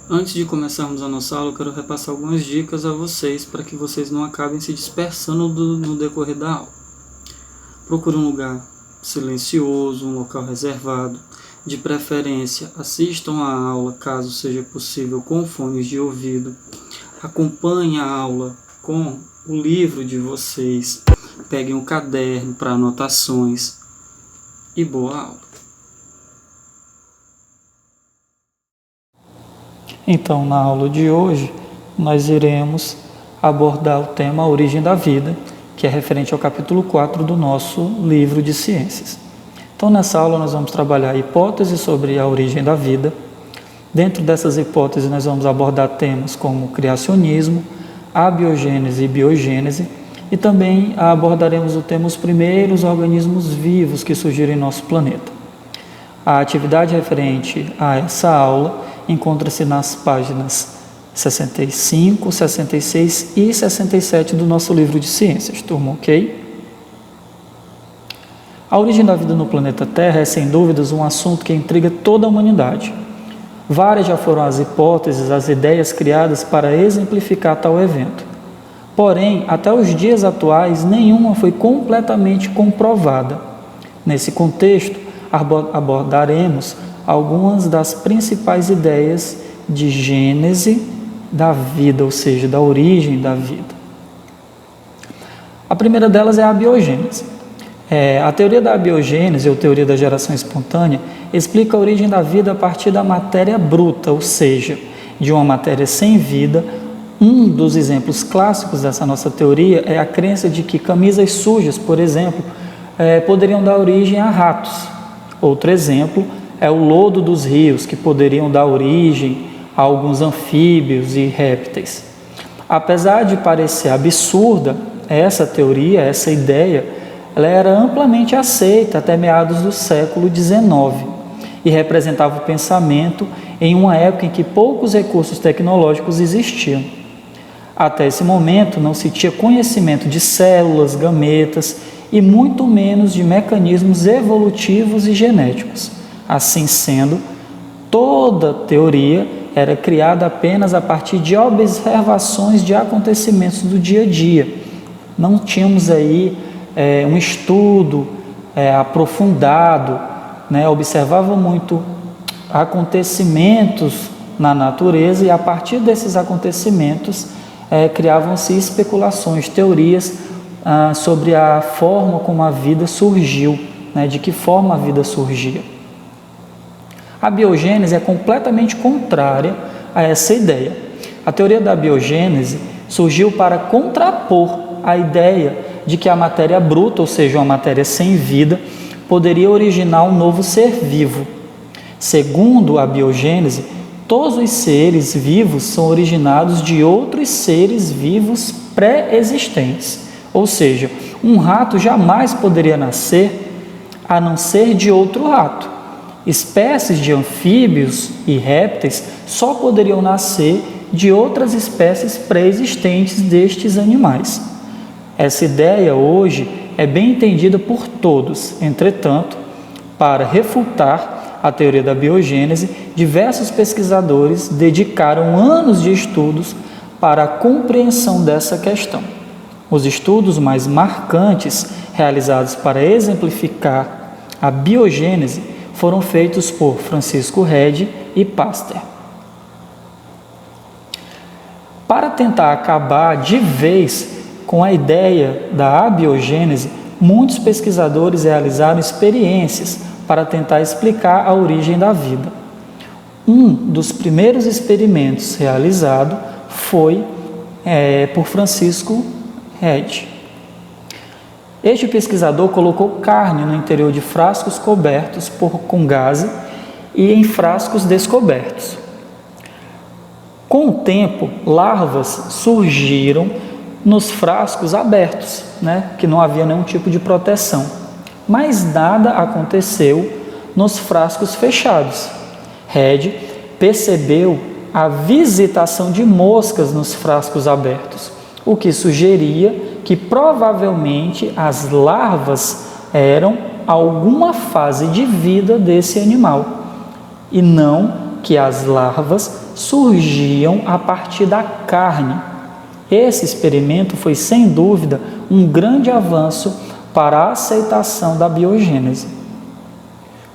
Antes de começarmos a nossa aula, eu quero repassar algumas dicas a vocês para que vocês não acabem se dispersando no decorrer da aula. Procure um lugar silencioso, um local reservado. De preferência, assistam a aula, caso seja possível, com fones de ouvido. Acompanhem a aula com o livro de vocês. Peguem um caderno para anotações. E boa aula! Então, na aula de hoje, nós iremos abordar o tema A Origem da Vida, que é referente ao capítulo 4 do nosso livro de ciências. Então, nessa aula, nós vamos trabalhar hipóteses sobre a origem da vida. Dentro dessas hipóteses, nós vamos abordar temas como criacionismo, abiogênese e biogênese, e também abordaremos o tema os primeiros organismos vivos que surgiram em nosso planeta. A atividade referente a essa aula encontra-se nas páginas 65, 66 e 67 do nosso livro de ciências, turma, ok? A origem da vida no planeta Terra é, sem dúvidas, um assunto que intriga toda a humanidade. Várias já foram as hipóteses, as ideias criadas para exemplificar tal evento. Porém, até os dias atuais, nenhuma foi completamente comprovada. Nesse contexto, abordaremos algumas das principais ideias de gênese da vida, ou seja, da origem da vida. A primeira delas é a biogênese. A teoria da biogênese, ou teoria da geração espontânea, explica a origem da vida a partir da matéria bruta, ou seja, de uma matéria sem vida. Um dos exemplos clássicos dessa nossa teoria é a crença de que camisas sujas, por exemplo, poderiam dar origem a ratos. Outro exemplo é o lodo dos rios, que poderiam dar origem a alguns anfíbios e répteis. Apesar de parecer absurda, essa teoria, essa ideia, ela era amplamente aceita até meados do século XIX e representava o pensamento em uma época em que poucos recursos tecnológicos existiam. Até esse momento não se tinha conhecimento de células, gametas e muito menos de mecanismos evolutivos e genéticos. Assim sendo, toda teoria era criada apenas a partir de observações de acontecimentos do dia a dia. Não tínhamos aí um estudo aprofundado, observava muito acontecimentos na natureza e a partir desses acontecimentos criavam-se especulações, teorias sobre a forma como a vida surgiu, de que forma a vida surgia. A biogênese é completamente contrária a essa ideia. A teoria da biogênese surgiu para contrapor a ideia de que a matéria bruta, ou seja, uma matéria sem vida, poderia originar um novo ser vivo. Segundo a biogênese, todos os seres vivos são originados de outros seres vivos pré-existentes. Ou seja, um rato jamais poderia nascer a não ser de outro rato. Espécies de anfíbios e répteis só poderiam nascer de outras espécies pré-existentes destes animais. Essa ideia hoje é bem entendida por todos. Entretanto, para refutar a teoria da biogênese, diversos pesquisadores dedicaram anos de estudos para a compreensão dessa questão. Os estudos mais marcantes realizados para exemplificar a biogênese foram feitos por Francisco Redi e Pasteur. Para tentar acabar de vez com a ideia da abiogênese, muitos pesquisadores realizaram experiências para tentar explicar a origem da vida. Um dos primeiros experimentos realizado foi por Francisco Redi. Este pesquisador colocou carne no interior de frascos cobertos com gaze e em frascos descobertos. Com o tempo, larvas surgiram nos frascos abertos, que não havia nenhum tipo de proteção. Mas nada aconteceu nos frascos fechados. Redi percebeu a visitação de moscas nos frascos abertos, o que sugeria que provavelmente as larvas eram alguma fase de vida desse animal e não que as larvas surgiam a partir da carne. Esse experimento foi, sem dúvida, um grande avanço para a aceitação da biogênese.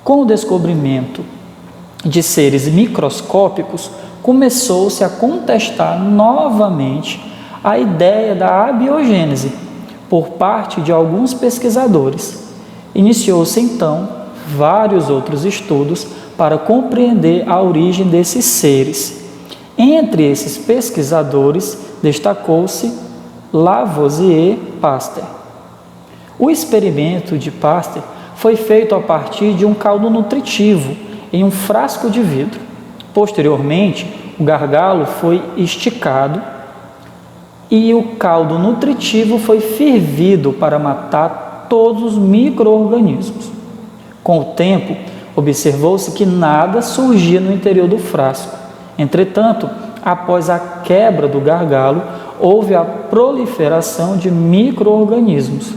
Com o descobrimento de seres microscópicos, começou-se a contestar novamente a ideia da abiogênese por parte de alguns pesquisadores. Iniciou-se então vários outros estudos para compreender a origem desses seres. Entre esses pesquisadores destacou-se Lavoisier Pasteur. O experimento de Pasteur foi feito a partir de um caldo nutritivo em um frasco de vidro. Posteriormente, o gargalo foi esticado e o caldo nutritivo foi fervido para matar todos os micro-organismos. Com o tempo, observou-se que nada surgia no interior do frasco. Entretanto, após a quebra do gargalo, houve a proliferação de micro-organismos.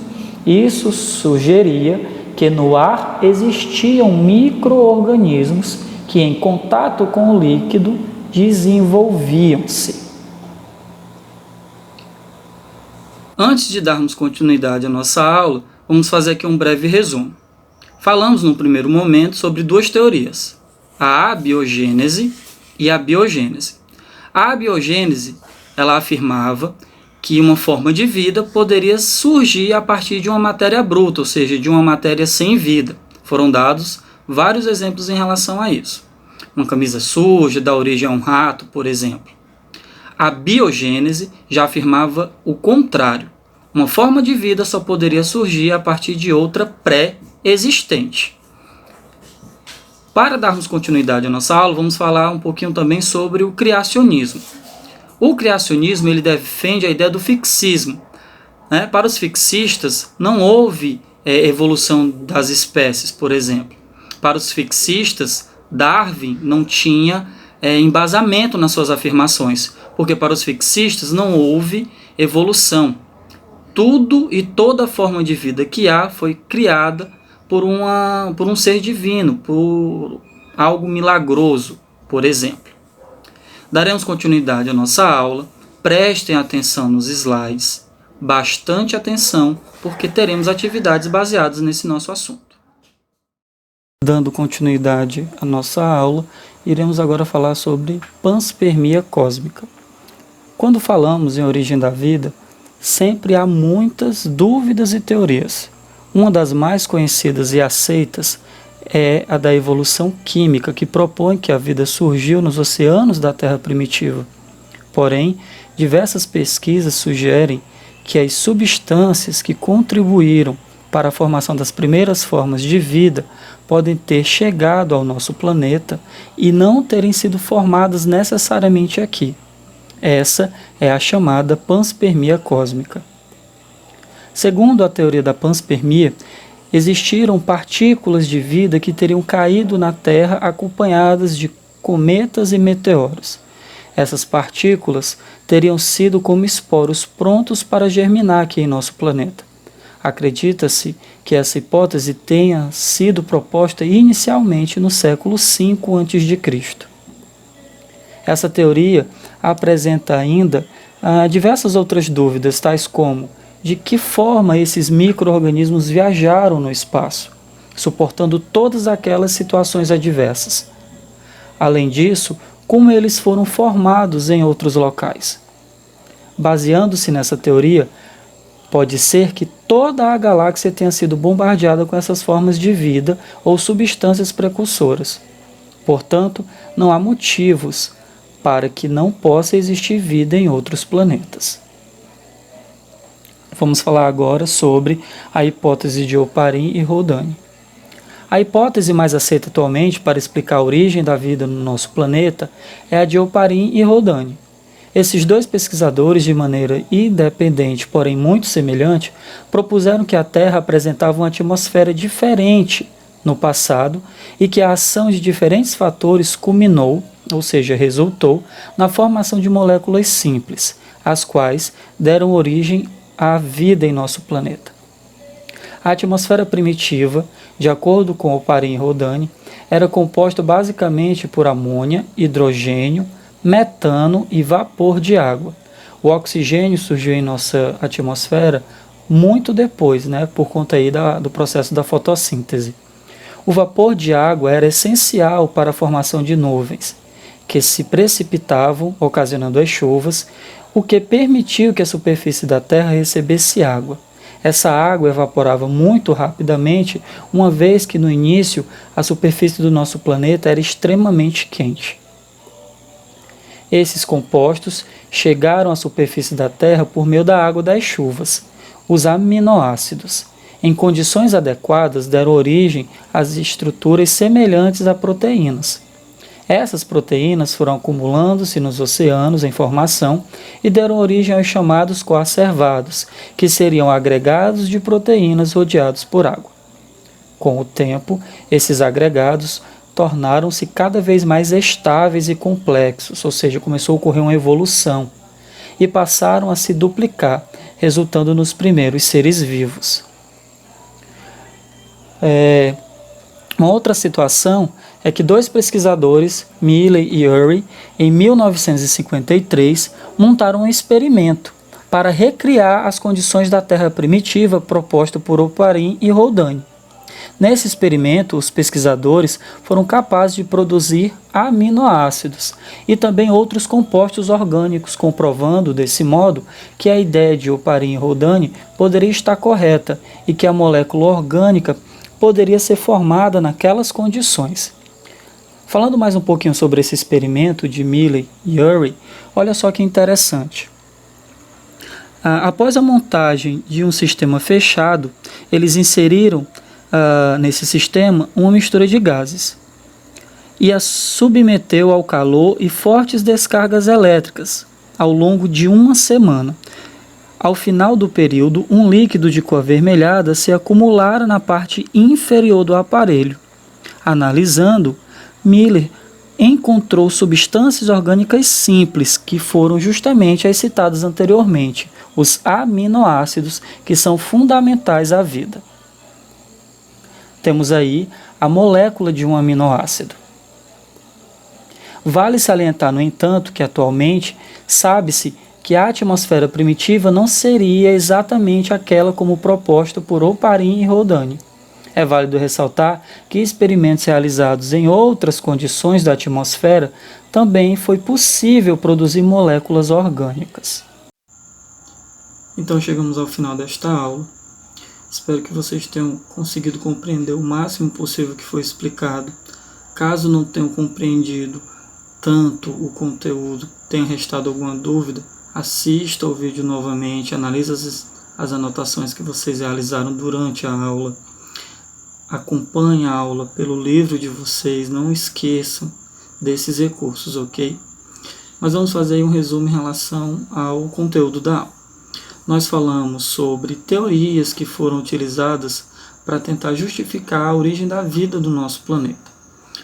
Isso sugeria que no ar existiam micro-organismos que, em contato com o líquido, desenvolviam-se. Antes de darmos continuidade à nossa aula, vamos fazer aqui um breve resumo. Falamos no primeiro momento sobre duas teorias, a abiogênese e a biogênese. A abiogênese, ela afirmava que uma forma de vida poderia surgir a partir de uma matéria bruta, ou seja, de uma matéria sem vida. Foram dados vários exemplos em relação a isso. Uma camisa suja dá origem a um rato, por exemplo. A biogênese já afirmava o contrário. Uma forma de vida só poderia surgir a partir de outra pré-existente. Para darmos continuidade à nossa aula, vamos falar um pouquinho também sobre o criacionismo. O criacionismo ele defende a ideia do fixismo. Para os fixistas, não houve evolução das espécies, por exemplo. Para os fixistas, Darwin não tinha embasamento nas suas afirmações, porque para os fixistas não houve evolução. Tudo e toda forma de vida que há foi criada por um ser divino, por algo milagroso, por exemplo. Daremos continuidade à nossa aula. Prestem atenção nos slides, bastante atenção, porque teremos atividades baseadas nesse nosso assunto. Dando continuidade à nossa aula, iremos agora falar sobre panspermia cósmica. Quando falamos em origem da vida, sempre há muitas dúvidas e teorias. Uma das mais conhecidas e aceitas é a da evolução química, que propõe que a vida surgiu nos oceanos da Terra primitiva. Porém, diversas pesquisas sugerem que as substâncias que contribuíram para a formação das primeiras formas de vida podem ter chegado ao nosso planeta e não terem sido formadas necessariamente aqui. Essa é a chamada panspermia cósmica. Segundo a teoria da panspermia, existiram partículas de vida que teriam caído na Terra acompanhadas de cometas e meteoros. Essas partículas teriam sido como esporos prontos para germinar aqui em nosso planeta. Acredita-se que essa hipótese tenha sido proposta inicialmente no século V a.C. Essa teoria apresenta ainda diversas outras dúvidas, tais como de que forma esses micro-organismos viajaram no espaço, suportando todas aquelas situações adversas. Além disso, como eles foram formados em outros locais. Baseando-se nessa teoria, pode ser que toda a galáxia tenha sido bombardeada com essas formas de vida ou substâncias precursoras. Portanto, não há motivos para que não possa existir vida em outros planetas. Vamos falar agora sobre a hipótese de Oparin e Haldane. A hipótese mais aceita atualmente para explicar a origem da vida no nosso planeta é a de Oparin e Haldane. Esses dois pesquisadores, de maneira independente, porém muito semelhante, propuseram que a Terra apresentava uma atmosfera diferente no passado e que a ação de diferentes fatores culminou, ou seja, resultou, na formação de moléculas simples, as quais deram origem à vida em nosso planeta. A atmosfera primitiva, de acordo com Oparin e Haldane, era composta basicamente por amônia, hidrogênio, metano e vapor de água. O oxigênio surgiu em nossa atmosfera muito depois, por conta aí do processo da fotossíntese. O vapor de água era essencial para a formação de nuvens, que se precipitavam, ocasionando as chuvas, o que permitiu que a superfície da Terra recebesse água. Essa água evaporava muito rapidamente, uma vez que no início a superfície do nosso planeta era extremamente quente. Esses compostos chegaram à superfície da Terra por meio da água das chuvas, os aminoácidos. Em condições adequadas, deram origem às estruturas semelhantes a proteínas. Essas proteínas foram acumulando-se nos oceanos em formação e deram origem aos chamados coacervados, que seriam agregados de proteínas rodeados por água. Com o tempo, esses agregados tornaram-se cada vez mais estáveis e complexos, ou seja, começou a ocorrer uma evolução, e passaram a se duplicar, resultando nos primeiros seres vivos. Uma outra situação é que dois pesquisadores, Milley e Urey, em 1953, montaram um experimento para recriar as condições da Terra primitiva proposta por Oparin e Haldane. Nesse experimento, os pesquisadores foram capazes de produzir aminoácidos e também outros compostos orgânicos, comprovando, desse modo, que a ideia de Oparin e Haldane poderia estar correta e que a molécula orgânica poderia ser formada naquelas condições. Falando mais um pouquinho sobre esse experimento de Milley e Urey, olha só que interessante. Após a montagem de um sistema fechado, eles inseriram nesse sistema uma mistura de gases e a submeteu ao calor e fortes descargas elétricas ao longo de uma semana. Ao final do período, um líquido de cor avermelhada se acumulara na parte inferior do aparelho. Analisando, Miller encontrou substâncias orgânicas simples, que foram justamente as citadas anteriormente, os aminoácidos, que são fundamentais à vida. Temos aí a molécula de um aminoácido. Vale salientar, no entanto, que atualmente sabe-se que a atmosfera primitiva não seria exatamente aquela como proposta por Oparin e Haldane. É válido ressaltar que experimentos realizados em outras condições da atmosfera também foi possível produzir moléculas orgânicas. Então chegamos ao final desta aula. Espero que vocês tenham conseguido compreender o máximo possível que foi explicado. Caso não tenham compreendido tanto o conteúdo, tenha restado alguma dúvida, assista o vídeo novamente, analise as anotações que vocês realizaram durante a aula. Acompanhe a aula pelo livro de vocês, não esqueçam desses recursos, ok? Mas vamos fazer aí um resumo em relação ao conteúdo da aula. Nós falamos sobre teorias que foram utilizadas para tentar justificar a origem da vida do nosso planeta.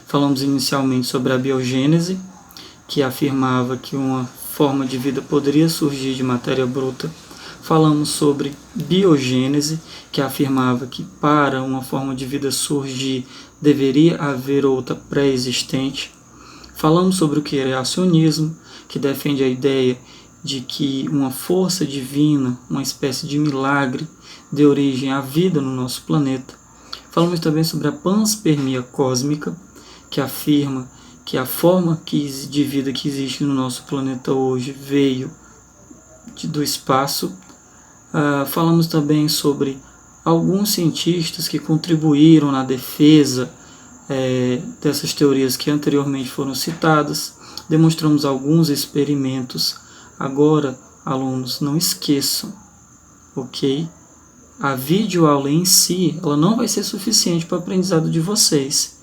Falamos inicialmente sobre a biogênese, que afirmava que uma forma de vida poderia surgir de matéria bruta. Falamos sobre biogênese, que afirmava que para uma forma de vida surgir deveria haver outra pré-existente. Falamos sobre o criacionismo, que defende a ideia de que uma força divina, uma espécie de milagre, deu origem à vida no nosso planeta. Falamos também sobre a panspermia cósmica, que afirma que a forma de vida que existe no nosso planeta hoje veio do espaço. Falamos também sobre alguns cientistas que contribuíram na defesa dessas teorias que anteriormente foram citadas. Demonstramos alguns experimentos. Agora, alunos, não esqueçam, ok? A videoaula em si, ela não vai ser suficiente para o aprendizado de vocês.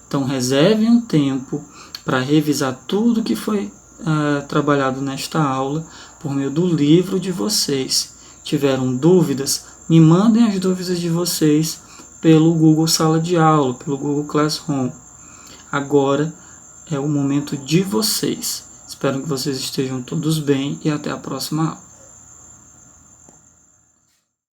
Então, reserve um tempo para revisar tudo que foi trabalhado nesta aula por meio do livro de vocês. Tiveram dúvidas? Me mandem as dúvidas de vocês pelo Google Sala de Aula, pelo Google Classroom. Agora é o momento de vocês. Espero que vocês estejam todos bem e até a próxima aula.